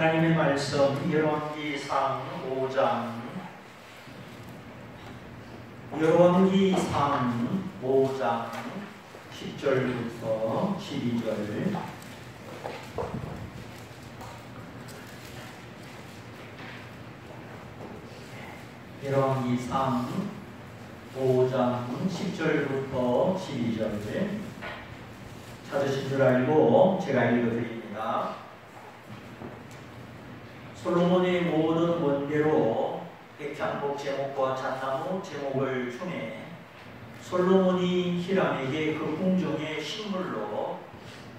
하나님의 말씀 열왕기상 5장 10절부터 12절. 열왕기상 5장 10절부터 12절 찾으신 줄 알고 제가 읽어드립니다. 솔로몬의 모든 원대로 백향목 제목과 잣나무 제목을 주매 솔로몬이 히람에게 그 궁정의 식물로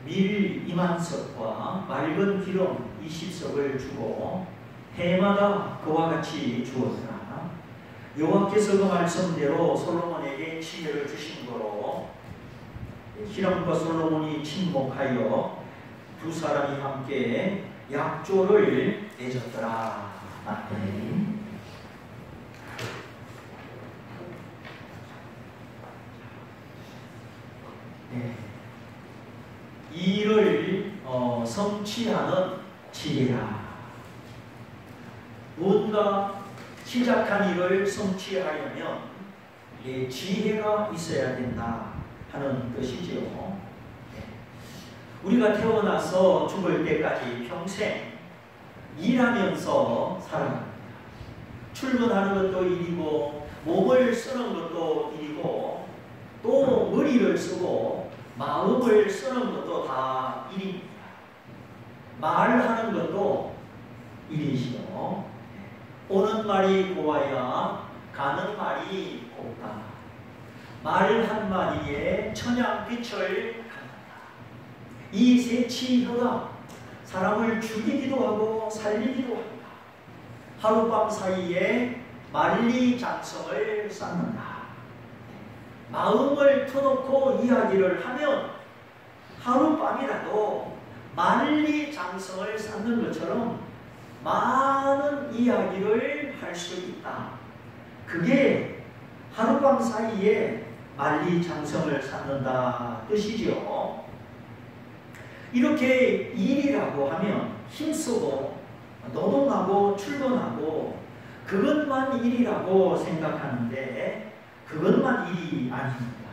밀 2만석과 맑은 기름 20석을 주고 해마다 그와 같이 주었으나 여호와께서 그 말씀대로 솔로몬에게 지혜를 주신 거로 히람과 솔로몬이 친목하여 두 사람이 함께 약조를 맺었더라. 아멘. 네. 이 일을 성취하는 지혜라. 무언가 시작한 일을 성취하려면 지혜가 있어야 된다 하는 뜻이지요. 우리가 태어나서 죽을 때까지 평생 일하면서 살아갑니다. 출근하는 것도 일이고 몸을 쓰는 것도 일이고 또 머리를 쓰고 마음을 쓰는 것도 다 일입니다. 말하는 것도 일이시요. 오는 말이 고와야 가는 말이 곱다. 말 한마디에 천양빛을 이 세치혀가 사람을 죽이기도 하고 살리기도 합니다. 하룻밤 사이에 만리장성을 쌓는다. 마음을 터놓고 이야기를 하면 하룻밤이라도 만리장성을 쌓는 것처럼 많은 이야기를 할 수 있다. 그게 하룻밤 사이에 만리장성을 쌓는다 뜻이지요. 이렇게 일이라고 하면 힘쓰고 노동하고 출근하고 그것만 일이라고 생각하는데 그것만 일이 아닙니다.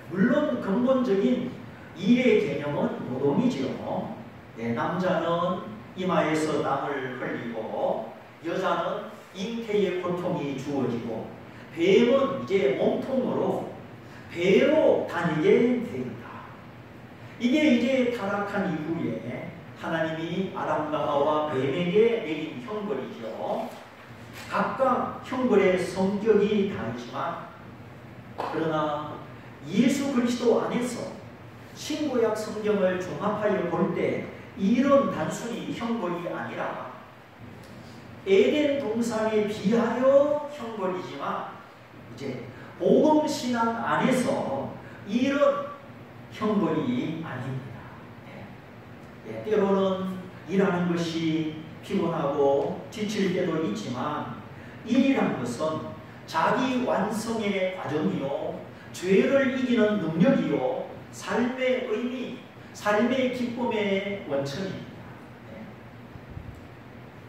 물론 근본적인 일의 개념은 노동이지요. 남자는 이마에서 땀을 흘리고 여자는 잉태의 고통이 주어지고 뱀은 이제 몸통으로 배로 다니게 됩니다. 이게 이제 타락한 이후에 하나님이 아담과 하와 뱀에게 내린 형벌이죠. 각각 형벌의 성격이 다르지만 그러나 예수 그리스도 안에서 신구약 성경을 종합하여 볼 때 이런 단순히 형벌이 아니라 에덴 동산에 비하여 형벌이지만 이제 복음신앙 안에서 이런 형벌이 아닙니다. 때로는 일하는 것이 피곤하고 지칠 때도 있지만 일이란 것은 자기 완성의 과정이요 죄를 이기는 능력이요 삶의 의미, 삶의 기쁨의 원천입니다.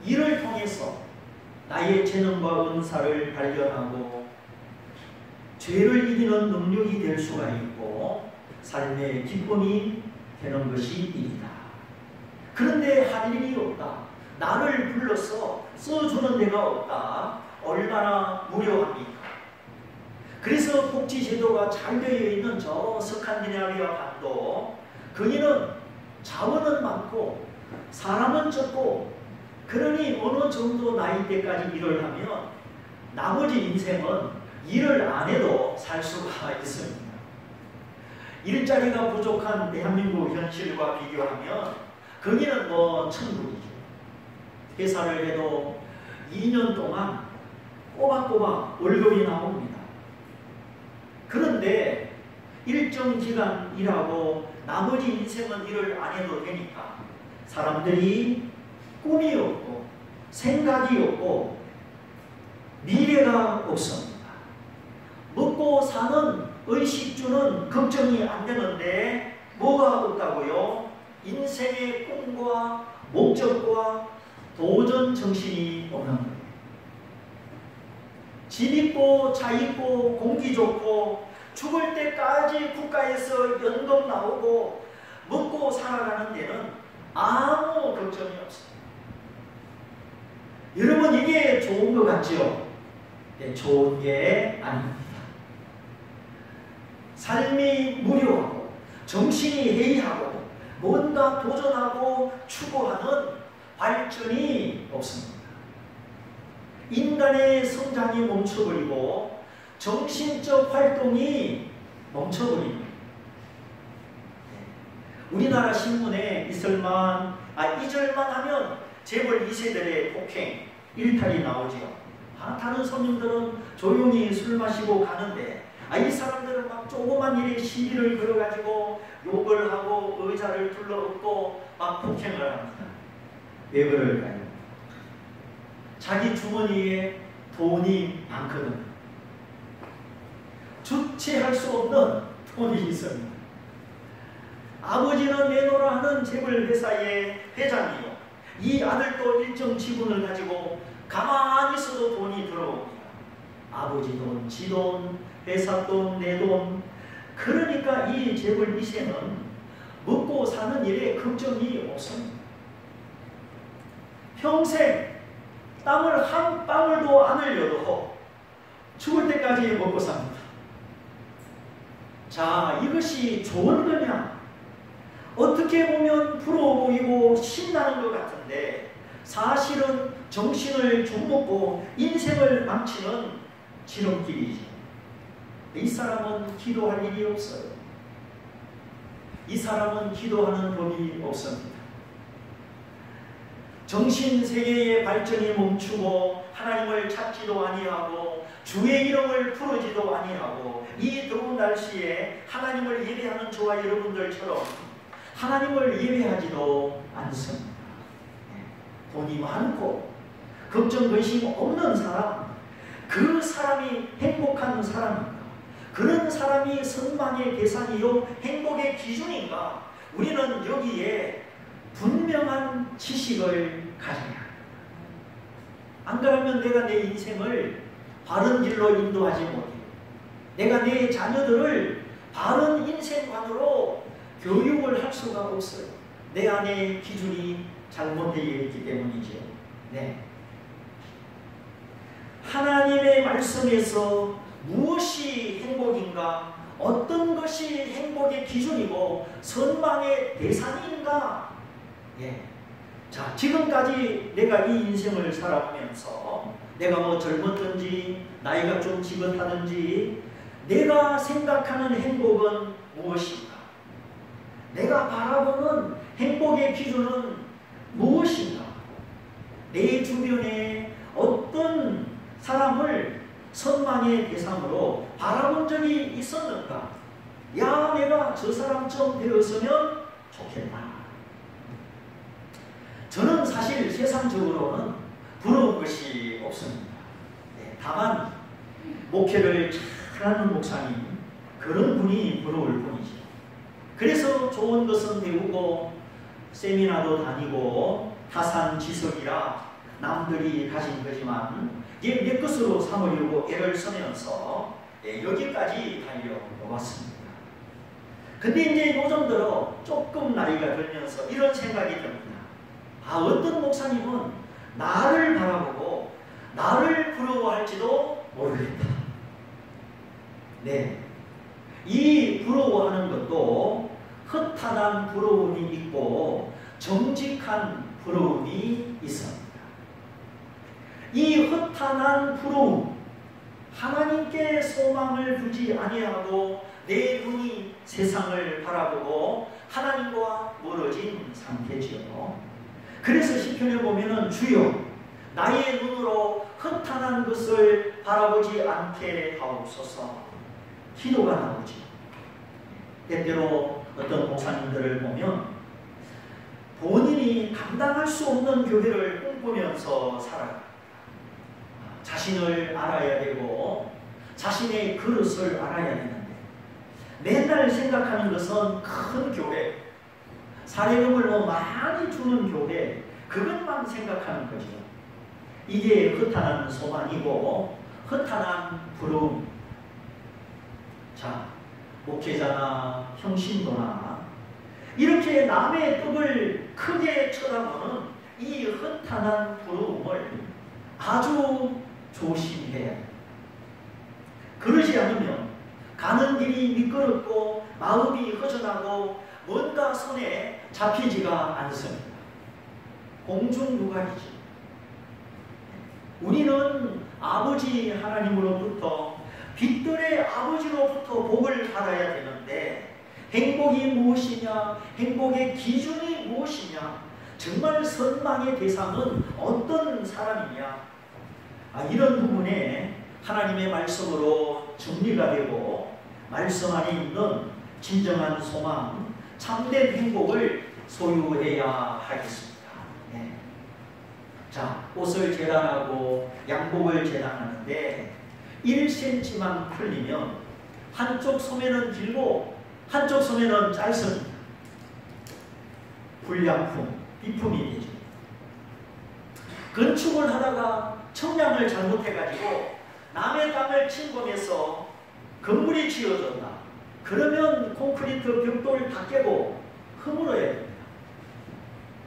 일을 통해서 나의 재능과 은사를 발견하고 죄를 이기는 능력이 될 수가 있고 삶의 기쁨이 되는 것이 일이다. 그런데 할 일이 없다. 나를 불러서 써주는 데가 없다. 얼마나 무료합니까? 그래서 복지제도가 잘 되어 있는 저 스칸디나비아 반도 거기는 자원은 많고 사람은 적고 그러니 어느 정도 나이대까지 일을 하면 나머지 인생은 일을 안 해도 살 수가 있습니다. 일자리가 부족한 대한민국 현실과 비교하면 거기는 천국이죠. 회사를 해도 2년 동안 꼬박꼬박 월급이 나옵니다. 그런데 일정 기간 일하고 나머지 인생은 일을 안 해도 되니까 사람들이 꿈이 없고 생각이 없고 미래가 없습니다. 먹고 사는 의식주는 걱정이 안 되는데 뭐가 없다고요? 인생의 꿈과 목적과 도전 정신이 없는 거예요. 집 있고 차 있고 공기 좋고 죽을 때까지 국가에서 연금 나오고 먹고 살아가는 데는 아무 걱정이 없어요. 여러분, 이게 좋은 것 같죠? 네, 좋은 게 아닙니다. 삶이 무료하고 정신이 해이하고 뭔가 도전하고 추구하는 발전이 없습니다. 인간의 성장이 멈춰버리고 정신적 활동이 멈춰버립니다. 우리나라 신문에 이절만 하면 재벌 2세들의 폭행, 일탈이 나오지요. 다른 손님들은 조용히 술 마시고 가는데 이 사람들은 막 조그만 일에 시비를 걸어가지고 욕을 하고 의자를 둘러엎고 막 폭행을 합니다. 왜 그럴까요? 자기 주머니에 돈이 많거든. 주체할 수 없는 돈이 있습니다. 아버지는 내놓으라 하는 재벌 회사의 회장이요. 이 아들도 일정 지분을 가지고 가만히 있어도 돈이 들어옵니다. 아버지 돈, 지 돈, 회사 돈, 내 돈. 그러니까 이 재벌 2세는 먹고 사는 일에 걱정이 없습니다. 평생 땀을 한 방울도 안 흘려도 죽을 때까지 먹고 삽니다. 자, 이것이 좋은 거냐? 어떻게 보면 부러워 보이고 신나는 것 같은데 사실은 정신을 좀먹고 인생을 망치는 지름길이죠. 이 사람은 기도할 일이 없어요. 이 사람은 기도하는 법이 없습니다. 정신세계의 발전이 멈추고 하나님을 찾지도 아니하고 주의 이름을 부르지도 아니하고 이 더운 날씨에 하나님을 예배하는 저와 여러분들처럼 하나님을 예배하지도 않습니다. 돈이 많고 걱정 근심 없는 사람, 그 사람이 행복한 사람인가? 그런 사람이 선망의 대상이요 행복의 기준인가? 우리는 여기에 분명한 지식을 가져야 합니다. 안 그러면 내가 내 인생을 바른 길로 인도하지 못해요. 내가 내 자녀들을 바른 인생관으로 교육을 할 수가 없어요. 내 안에 기준이 잘못되어 있기 때문이죠. 네. 하나님의 말씀에서 무엇이 행복인가? 어떤 것이 행복의 기준이고 선망의 대상인가? 예. 자, 지금까지 내가 이 인생을 살아오면서 내가 뭐 젊었든지 나이가 좀 지긋하든지 내가 생각하는 행복은 무엇인가? 내가 바라보는 행복의 기준은 무엇인가? 내 주변에 어떤 사람을 선망의 대상으로 바라본 적이 있었는가? 야, 내가 저 사람처럼 되었으면 좋겠다. 저는 사실 세상적으로는 부러운 것이 없습니다. 네, 다만 목회를 잘하는 목사님, 그런 분이 부러울 뿐이죠. 그래서 좋은 것은 배우고 세미나도 다니고 타산지석이라 남들이 가진 거지만 내 것으로 삼으려고 애를 쓰면서 여기까지 달려왔습니다. 근데 이제 요즘 들어 조금 나이가 들면서 이런 생각이 듭니다. 어떤 목사님은 나를 바라보고 나를 부러워할지도 모르겠다. 네, 이 부러워하는 것도 허탄한 부러움이 있고 정직한 부러움이 있습니다. 이 허탄한 부러움, 하나님께 소망을 두지 아니하고 내 눈이 세상을 바라보고 하나님과 멀어진 상태지요. 그래서 시편에 보면은 주여 나의 눈으로 허탄한 것을 바라보지 않게 하옵소서 기도가 나오지. 때때로 어떤 목사님들을 보면 본인이 감당할 수 없는 교회를 꿈꾸면서 살아요. 자신을 알아야 되고 자신의 그릇을 알아야 되는데 맨날 생각하는 것은 큰 교회, 사례금을 많이 주는 교회, 그것만 생각하는 거죠. 이게 허탄한 소망이고 허탄한 부러움. 자, 목회자나 형신도나 이렇게 남의 떡을 크게 쳐다보는 이 허탄한 부러움을 아주 조심해야 해요. 그러지 않으면 가는 길이 미끄럽고 마음이 허전하고 뭔가 손에 잡히지가 않습니다. 공중부관이지. 우리는 아버지 하나님으로부터 빛들의 아버지로부터 복을 받아야 되는데 행복이 무엇이냐? 행복의 기준이 무엇이냐? 정말 선망의 대상은 어떤 사람이냐? 이런 부분에 하나님의 말씀으로 정리가 되고 말씀 안에 있는 진정한 소망, 참된 행복을 소유해야 하겠습니다. 네. 자, 옷을 재단하고 양복을 재단하는데 1cm만 풀리면 한쪽 소매는 길고 한쪽 소매는 짧습니다. 불량품, 비품이 되죠. 건축을 하다가 청량을 잘못해가지고 남의 땅을 침범해서 건물이 지어졌다. 그러면 콘크리트 벽돌 다 깨고 허물어야 됩니다.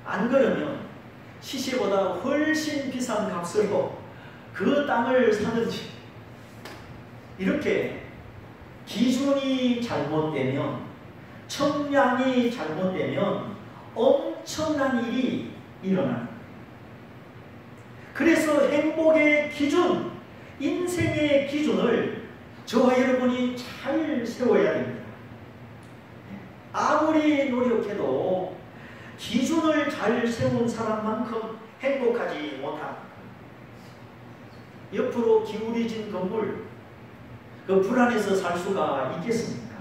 안 그러면 시세보다 훨씬 비싼 값으로 그 땅을 사든지 이렇게 기준이 잘못되면 청량이 잘못되면 엄청난 일이 일어납니다. 그래서 행복의 기준, 인생의 기준을 저와 여러분이 잘 세워야 됩니다. 아무리 노력해도 기준을 잘 세운 사람만큼 행복하지 못합니다. 옆으로 기울어진 건물, 그 불안해서 살 수가 있겠습니까?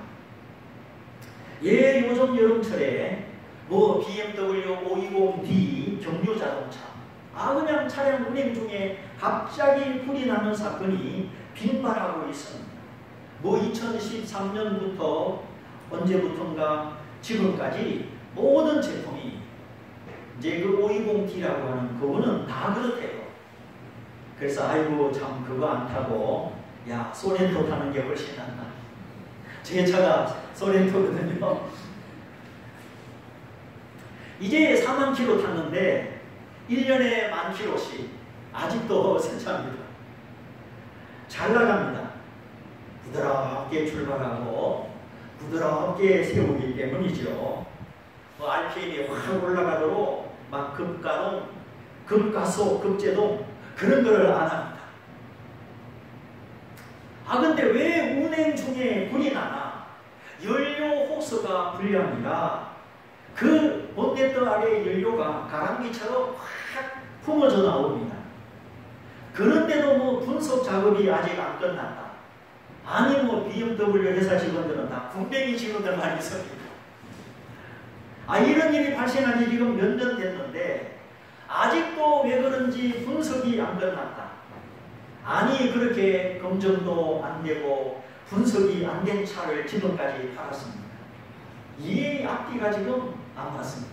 예, 요즘 여름철에 뭐 BMW 520D 경유 자동차 그냥 차량 운행 중에 갑자기 불이 나는 사건이 빈발하고 있습니다. 뭐 2013년부터 언제부턴가 지금까지 모든 제품이 이제 그 520D라고 하는 그거는 다 그렇대요. 그래서 아이고 참 그거 안 타고 야 소렌토 타는 게 훨씬 낫다. 제 차가 소렌토거든요. 이제 4만 킬로 탔는데 1년에 1만 킬로씩 아직도 세차합니다. 잘 나갑니다. 부드럽게 출발하고 부드럽게 세우기 때문이죠. RPM이 확 올라가도록 막 급가동, 급가속, 급제동 그런 거를 안 합니다. 근데 왜 운행 중에 불이 나나? 연료 호스가 불량이라 그 본네트 아래의 연료가 가랑비처럼 확 품어져 나옵니다. 그런데도 뭐 분석 작업이 아직 안 끝났다. 아니 뭐 BMW 회사 직원들은 다 군뱅이 직원들만 있습니다. 이런 일이 발생한 지 지금 몇 년 됐는데 아직도 왜 그런지 분석이 안 끝났다. 아니 그렇게 검증도 안 되고 분석이 안 된 차를 지금까지 팔았습니다. 이 앞뒤가 지금 안 맞습니다.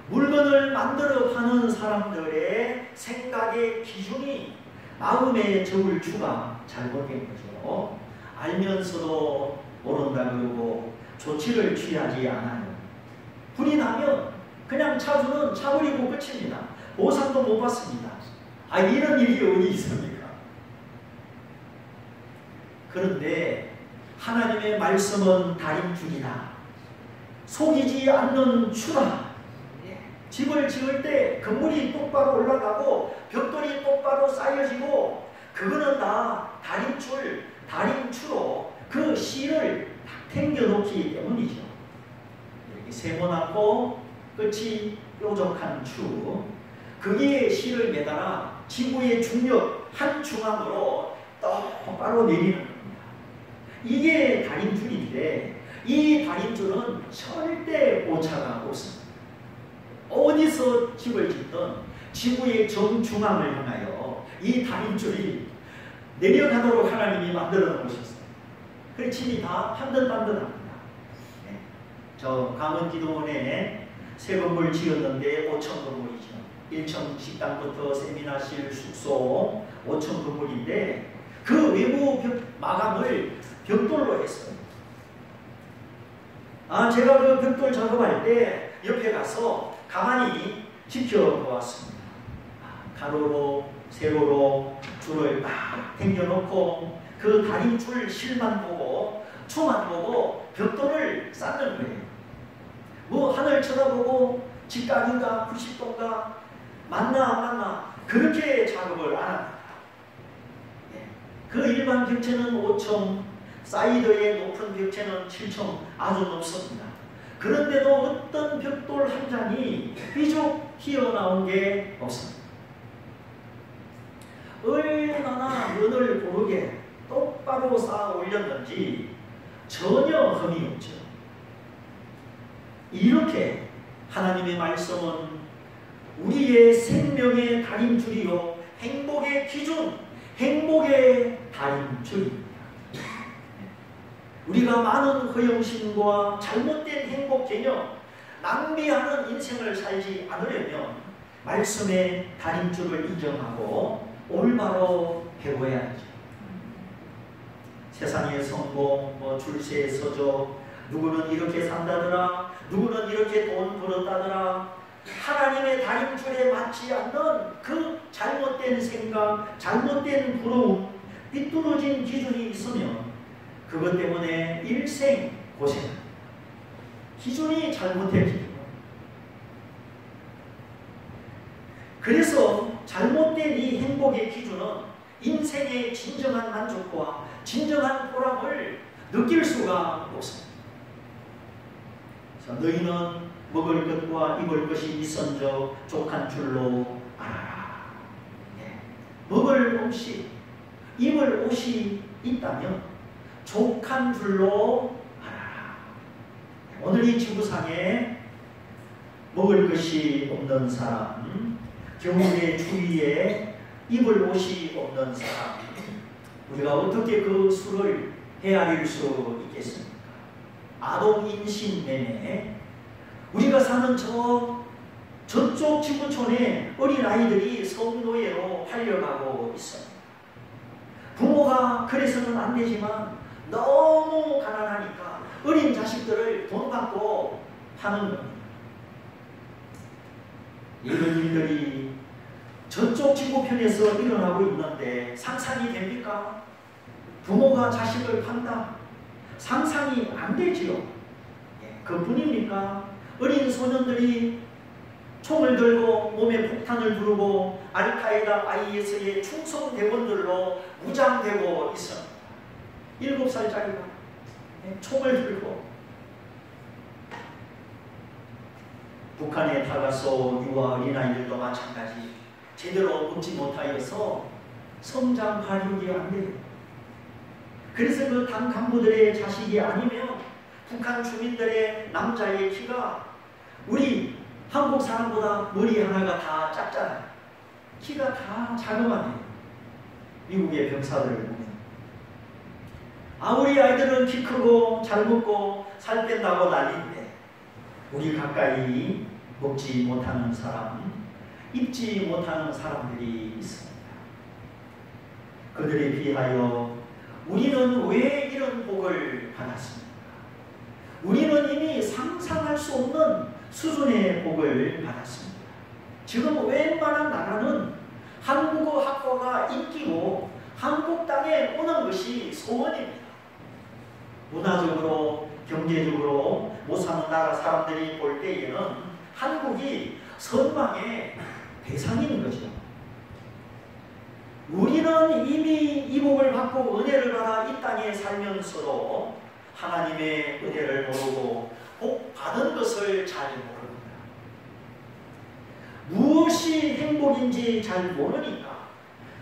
물건을 만들어 파는 사람들의 생각의 기준이 마음의 저울추가 잘못된 거죠. 알면서도 모른다 그러고 조치를 취하지 않아요. 불이 나면 그냥 차주는 차 버리고 끝입니다. 보상도 못 받습니다. 이런 일이 어디 있습니까? 그런데 하나님의 말씀은 달인줄이다. 속이지 않는 추다. 집을 지을 때 건물이 똑바로 올라가고 벽돌이 똑바로 쌓여지고 그거는 다 달인줄, 달인추로 그 실을 당겨놓기 때문이죠. 이렇게 세모나고 끝이 뾰족한 추, 거기에 실을 매달아 지구의 중력 한 중앙으로 똑바로 내리는 겁니다. 이게 달인줄인데 이 달인줄은 절대 오차가 없습니다. 어디서 집을 짓든 지구의 정중앙을 향하여 이 달인줄이 내려가도록 하나님이 만들어 놓으셨어요. 그래서 집이 다 반듯반듯합니다. 저 강원기도원에 새 건물 지었는데 5층 건물이죠. 1층 식당부터 세미나실, 숙소 5층 건물인데 그 외부 마감을 벽돌로 했어요. 제가 그 벽돌 작업할 때 옆에 가서 가만히 지켜보았습니다. 가로로 세로로 줄을 딱 당겨놓고 그 다림줄 실만 보고 초만 보고 벽돌을 쌓는 거예요. 뭐 하늘 쳐다보고 직각인가 90도인가 맞나 안 맞나 그렇게 작업을 안 합니다. 그 일반 벽체는 5층, 사이드의 높은 벽체는 7층 아주 높습니다. 그런데도 어떤 벽돌 한 장이 삐죽 튀어나온 게 없습니다. 얼마나 면을 고르게 똑바로 쌓아 올렸는지 전혀 흠이 없죠. 이렇게 하나님의 말씀은 우리의 생명의 다림줄이요 행복의 기준, 행복의 다림줄입니다. 우리가 많은 허영심과 잘못된 행복 개념, 낭비하는 인생을 살지 않으려면 말씀의 다림줄을 인정하고 올바로 배워야죠. 세상의 성공, 줄세에 서죠. 누구는 이렇게 산다더라. 누구는 이렇게 돈 벌었다더라. 하나님의 다림줄에 맞지 않는 그 잘못된 생각, 잘못된 부러움, 삐뚤어진 기준이 있으면 그것 때문에 일생 고생합니다. 기준이 잘못됐기 때문에. 그래서 잘못된 이 행복의 기준은 인생의 진정한 만족과 진정한 보람을 느낄 수가 없습니다. 너희는 먹을 것과 입을 것이 있은저 족한 줄로 알아라. 먹을 옷이, 입을 옷이 있다면 족한 줄로 알아라. 오늘 이 지구상에 먹을 것이 없는 사람, 겨울의 추위에 입을 옷이 없는 사람, 우리가 어떻게 그 수를 헤아릴 수 있겠습니까? 아동인신매매, 우리가 사는 저쪽 지구촌에 어린아이들이 성노예로 팔려가고 있습니다. 부모가 그래서는 안 되지만 너무 가난하니까 어린 자식들을 돈 받고 파는 겁니다. 이런 일들이 저쪽 지구편에서 일어나고 있는데 상상이 됩니까? 부모가 자식을 판다? 상상이 안 되지요. 그뿐입니까? 어린 소년들이 총을 들고 몸에 폭탄을 두르고 알카에다 IS의 충성대원들로 무장되고 있습니다. 7살짜리가 총을 들고 북한에 다가서 유아 어린아이들도 마찬가지 제대로 먹지 못하여서 성장 발육이 안 돼요. 그래서 그 당 간부들의 자식이 아니면 북한 주민들의 남자의 키가 우리 한국 사람보다 머리 하나가 다 작잖아요. 키가 다 자그마해요. 미국의 병사들을 보면. 우리 아이들은 키 크고 잘 먹고 살 뺀다고 난리인데 우리 가까이 먹지 못하는 사람, 입지 못하는 사람들이 있습니다. 그들에 비하여 우리는 왜 이런 복을 받았습니까? 우리는 이미 상상할 수 없는 수준의 복을 받았습니다. 지금 웬만한 나라는 한국어 학과가 인기고 한국 땅에 오는 것이 소원입니다. 문화적으로, 경제적으로 못 사는 나라 사람들이 볼 때에는 한국이 선망의 대상인 거죠. 우리는 이미 이 복을 받고 은혜를 받아 이 땅에 살면서도 하나님의 은혜를 모르고 복 받은 것을 잘 모릅니다. 무엇이 행복인지 잘 모르니까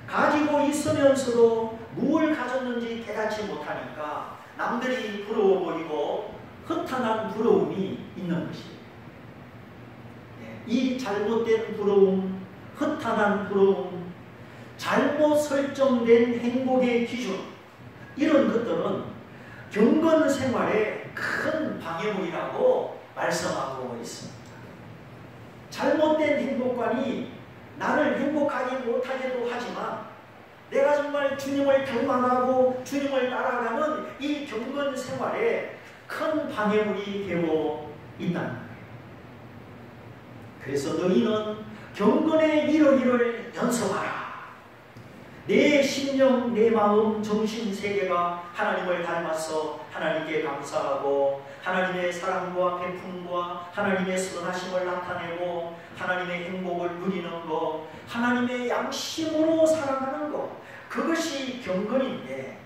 가지고 있으면서도 무엇을 가졌는지 깨닫지 못하니까 남들이 부러워 보이고 허탄한 부러움이 있는 것이에요. 이 잘못된 부러움, 허탄한 부러움, 잘못 설정된 행복의 기준, 이런 것들은 경건 생활의 큰 방해물이라고 말씀하고 있습니다. 잘못된 행복관이 나를 행복하게 못하게도 하지만 내가 정말 주님을 닮아가고 주님을 따라가는 이 경건 생활에 큰 방해물이 되고 있다는 거예요. 그래서 너희는 경건에 이르기를 연습하라. 내 심령, 내 마음, 정신 세계가 하나님을 닮아서 하나님께 감사하고 하나님의 사랑과 베품과 하나님의 선하심을 나타내고 하나님의 행복을 누리는 것, 하나님의 양심으로 살아가는 것, 그것이 경건인데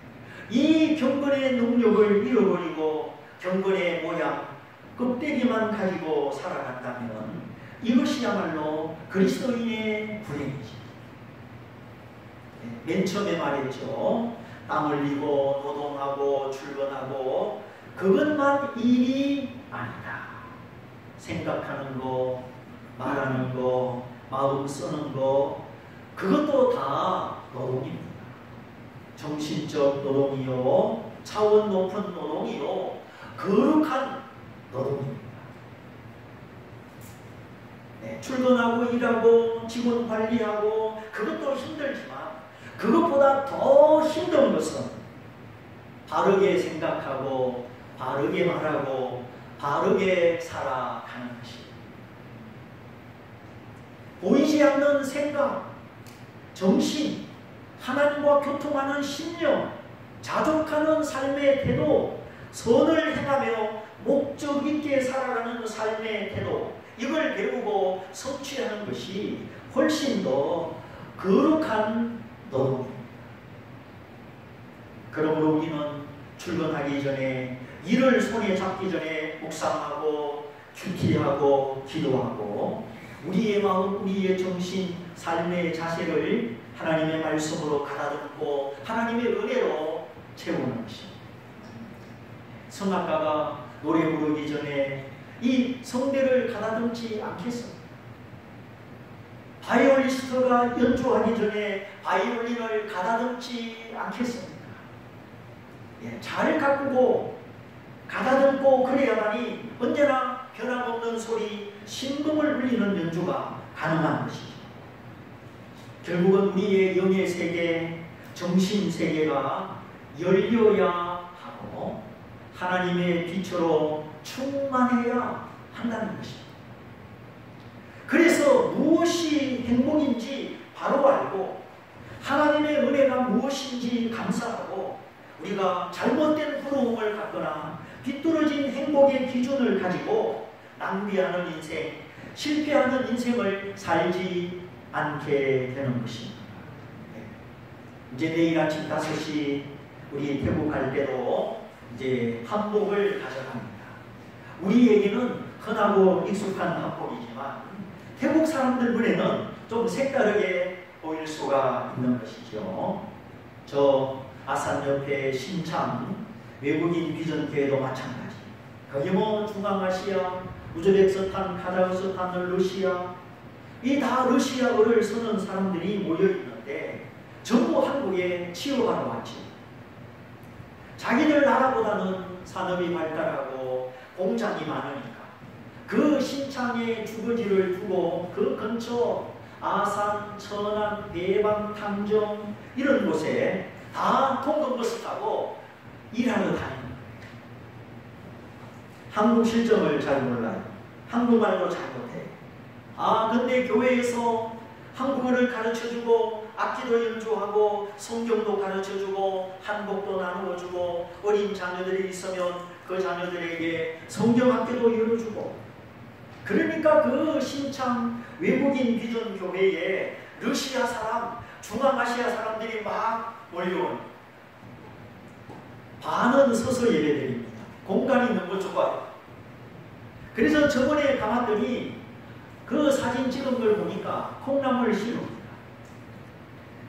이 경건의 능력을 잃어버리고 경건의 모양, 껍데기만 가지고 살아간다면 이것이야말로 그리스도인의 불행이지. 맨 처음에 말했죠. 땀 흘리고 노동하고 출근하고 그것만 일이 아니다. 생각하는 거, 말하는 거, 마음 쓰는 거, 그것도 다 노동입니다. 정신적 노동이요, 차원 높은 노동이요, 거룩한 노동입니다. 출근하고 일하고 직원 관리하고 그것도 힘들지만 그것보다 더 힘든 것은 바르게 생각하고 바르게 말하고 바르게 살아가는 것입니다. 보이지 않는 생각, 정신, 하나님과 교통하는 신념, 자족하는 삶의 태도, 선을 행하며 목적 있게 살아가는 삶의 태도, 이걸 배우고 성취하는 것이 훨씬 더 거룩한 노동입니다. 그러므로 우리는 출근하기 전에 일을 손에 잡기 전에 묵상하고 큐티하고 기도하고 우리의 마음, 우리의 정신, 삶의 자세를 하나님의 말씀으로 가다듬고 하나님의 은혜로 채우는 것입니다. 성악가가 노래 부르기 전에 이 성대를 가다듬지 않겠습니다. 바이올리스트가 연주하기 전에 바이올린을 가다듬지 않겠습니까? 잘 가꾸고 가다듬고 그래야만이 언제나 변함없는 소리, 심금을 울리는 연주가 가능한 것이죠. 결국은 우리의 영의 세계, 정신 세계가 열려야 하고 하나님의 빛으로 충만해야 한다는 것입니다. 그래서 무엇이 행복인지 바로 알고 하나님의 은혜가 무엇인지 감사하고 우리가 잘못된 부러움을 갖거나 비뚤어진 행복의 기준을 가지고 낭비하는 인생, 실패하는 인생을 살지 않게 되는 것입니다. 이제 내일 아침 5시 우리 태국 갈 때도 이제 한복을 가져갑니다. 우리에게는 흔하고 익숙한 한복이지만 태국 사람들 눈에는 좀 색다르게 보일 수가 있는 것이죠. 저 아산 옆에 신참 외국인 비전교회도 마찬가지. 거기 뭐 중앙아시아, 우즈베키스탄, 카자흐스탄, 러시아 이 다 러시아어를 쓰는 사람들이 모여 있는데 전부 한국에 취업하러 왔지. 자기들 나라보다는 산업이 발달하고 공장이 많으니까 그 신창의 주거지를 두고 그 근처 아산, 천안, 대방, 탕정 이런 곳에 다 통근버스 타고 일하러 다니는 거예요. 한국 실정을 잘 몰라요. 한국말도 잘 못해요. 근데 교회에서 한국어를 가르쳐주고 악기도 연주하고 성경도 가르쳐주고 한복도 나누어주고 어린 자녀들이 있으면 그 자녀들에게 성경학교도 열어주고 그러니까 그 신창 외국인 비전 교회에 러시아 사람, 중앙아시아 사람들이 막 몰려온 반은 서서 예배드립니다. 공간이 너무 좁아요. 그래서 저번에 가봤더니 그 사진 찍은 걸 보니까 콩나물 심읍니다.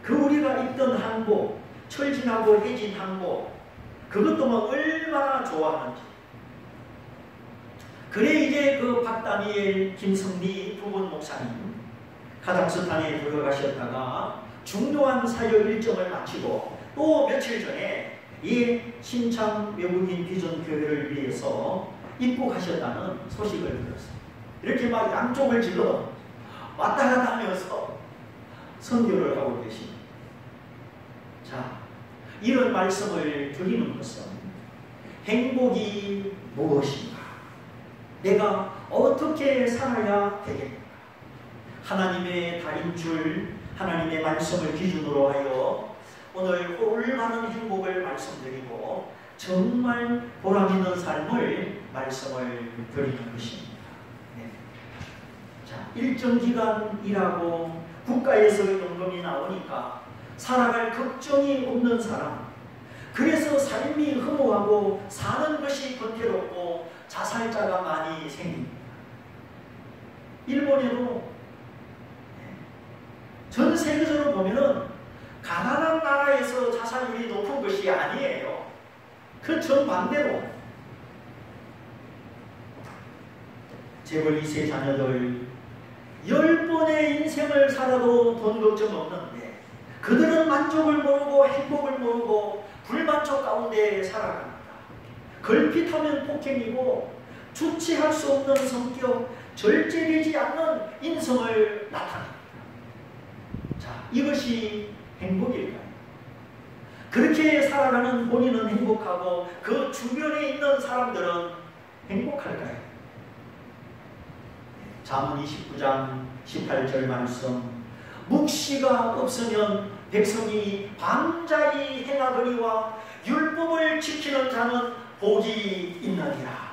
그 우리가 입던 한복, 철진하고 해진 한복, 그것도 막 얼마나 좋아하는지. 그래 이제 그 박다니엘, 김성리 두 분 목사님 카자흐스탄에 들어가셨다가 중요한 사역 일정을 마치고 또 며칠 전에 이 신창 외국인 비전 교회를 위해서 입국하셨다는 소식을 들었어요. 이렇게 막 양쪽을 질러 왔다 갔다 하면서 선교를 하고 계십니다. 자, 이런 말씀을 드리는 것은 행복이 무엇인가? 내가 어떻게 살아야 되겠는가? 하나님의 달인줄 하나님의 말씀을 기준으로 하여 오늘 올바른 행복을 말씀드리고 정말 보람있는 삶을 말씀을 드리는 것입니다. 네. 자, 일정 기간 일하고 국가에서 연금이 나오니까 살아갈 걱정이 없는 사람, 그래서 삶이 허무하고 사는 것이 권태롭고 자살자가 많이 생깁니다. 일본에도 전 세계적으로 보면은 가난한 나라에서 자살률이 높은 것이 아니에요. 그 정반대로 재벌 2세 자녀들 10번의 인생을 살아도 돈 걱정 없는데 그들은 만족을 모르고 행복을 모르고 불만족 가운데 살아갑니다. 걸핏하면 폭행이고 주체할 수 없는 성격, 절제되지 않는 인성을 나타냅니다. 자, 이것이 행복일까요? 그렇게 살아가는 본인은 행복하고 그 주변에 있는 사람들은 행복할까요? 잠언 29장 18절 말씀, 묵시가 없으면 백성이 방자히 행하거니와 율법을 지키는 자는 복이 있느니라.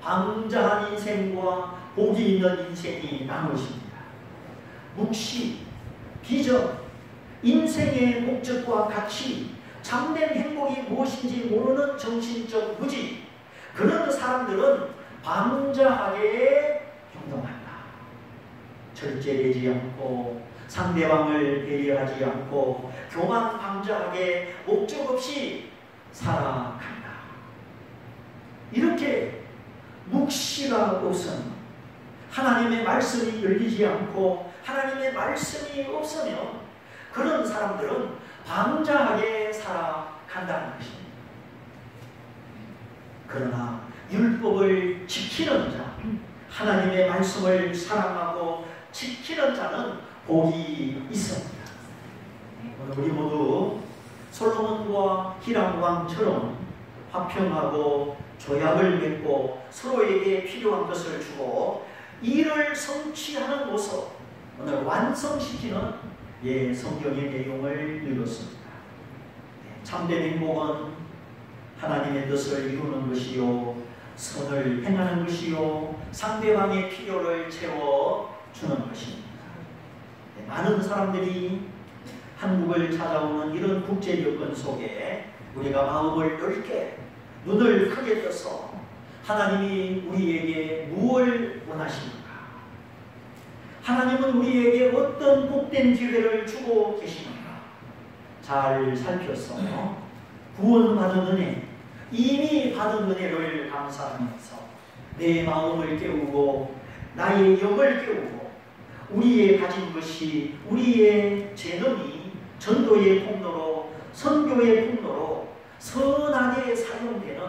방자한 인생과 복이 있는 인생이 나누어집니다. 묵시, 비전, 인생의 목적과 가치, 참된 행복이 무엇인지 모르는 정신적 무지, 그런 사람들은 방자하게 행동한다. 절제되지 않고 상대방을 배려하지 않고 교만방자하게 목적 없이 살아간다. 이렇게 묵시가 없으면, 하나님의 말씀이 열리지 않고 하나님의 말씀이 없으면 그런 사람들은 방자하게 살아간다는 것입니다. 그러나 율법을 지키는 자, 하나님의 말씀을 사랑하고 지키는 자는 복이 있습니다. 오늘 우리 모두 솔로몬과 히람왕처럼 화평하고 조약을 맺고 서로에게 필요한 것을 주고 이를 성취하는 모습, 오늘 완성시키는 성경의 내용을 읽었습니다. 참된 행복은 하나님의 뜻을 이루는 것이요, 선을 행하는 것이요, 상대방의 필요를 채워주는 것입니다. 많은 사람들이 한국을 찾아오는 이런 국제 여건 속에 우리가 마음을 넓게, 눈을 크게 떠서 하나님이 우리에게 무엇을 원하십니까? 하나님은 우리에게 어떤 복된 기회를 주고 계십니까? 잘 살펴서 구원받은 은혜, 이미 받은 은혜를 감사하면서 내 마음을 깨우고 나의 영을 깨우고 우리의 가진 것이, 우리의 재능이 전도의 통로로, 선교의 통로로 선하게 사용되는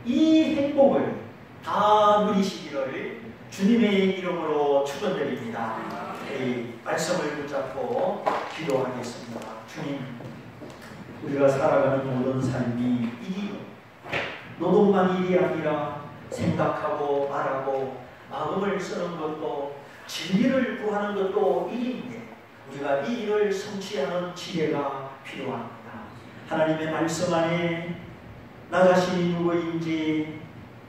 이 행복을 다 누리시기를 주님의 이름으로 축원드립니다. 이 말씀을 붙잡고 기도하겠습니다. 주님, 우리가 살아가는 모든 삶이 노동만 일이 아니라 생각하고 말하고 마음을 쓰는 것도, 진리를 구하는 것도 일인데 우리가 이 일을 성취하는 지혜가 필요합니다. 하나님의 말씀 안에 나 자신이 누구인지,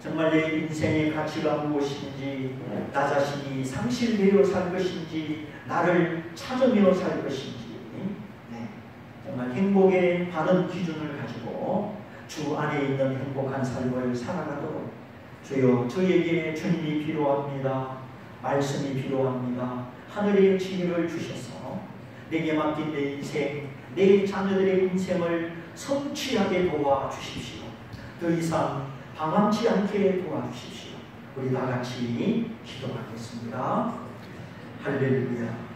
정말 내 인생의 가치가 무엇인지, 나 자신이 상실되어 살 것인지, 나를 찾으며 살 것인지, 정말 행복의 바른 기준을 가지고 주 안에 있는 행복한 삶을 살아가도록 주여, 저에게 주님이 필요합니다. 말씀이 필요합니다. 하늘의 지혜를 주셔서 내게 맡긴 내 인생, 내 자녀들의 인생을 성취하게 도와주십시오. 더 이상 방황치 않게 도와주십시오. 우리 다 같이 기도하겠습니다. 할렐루야.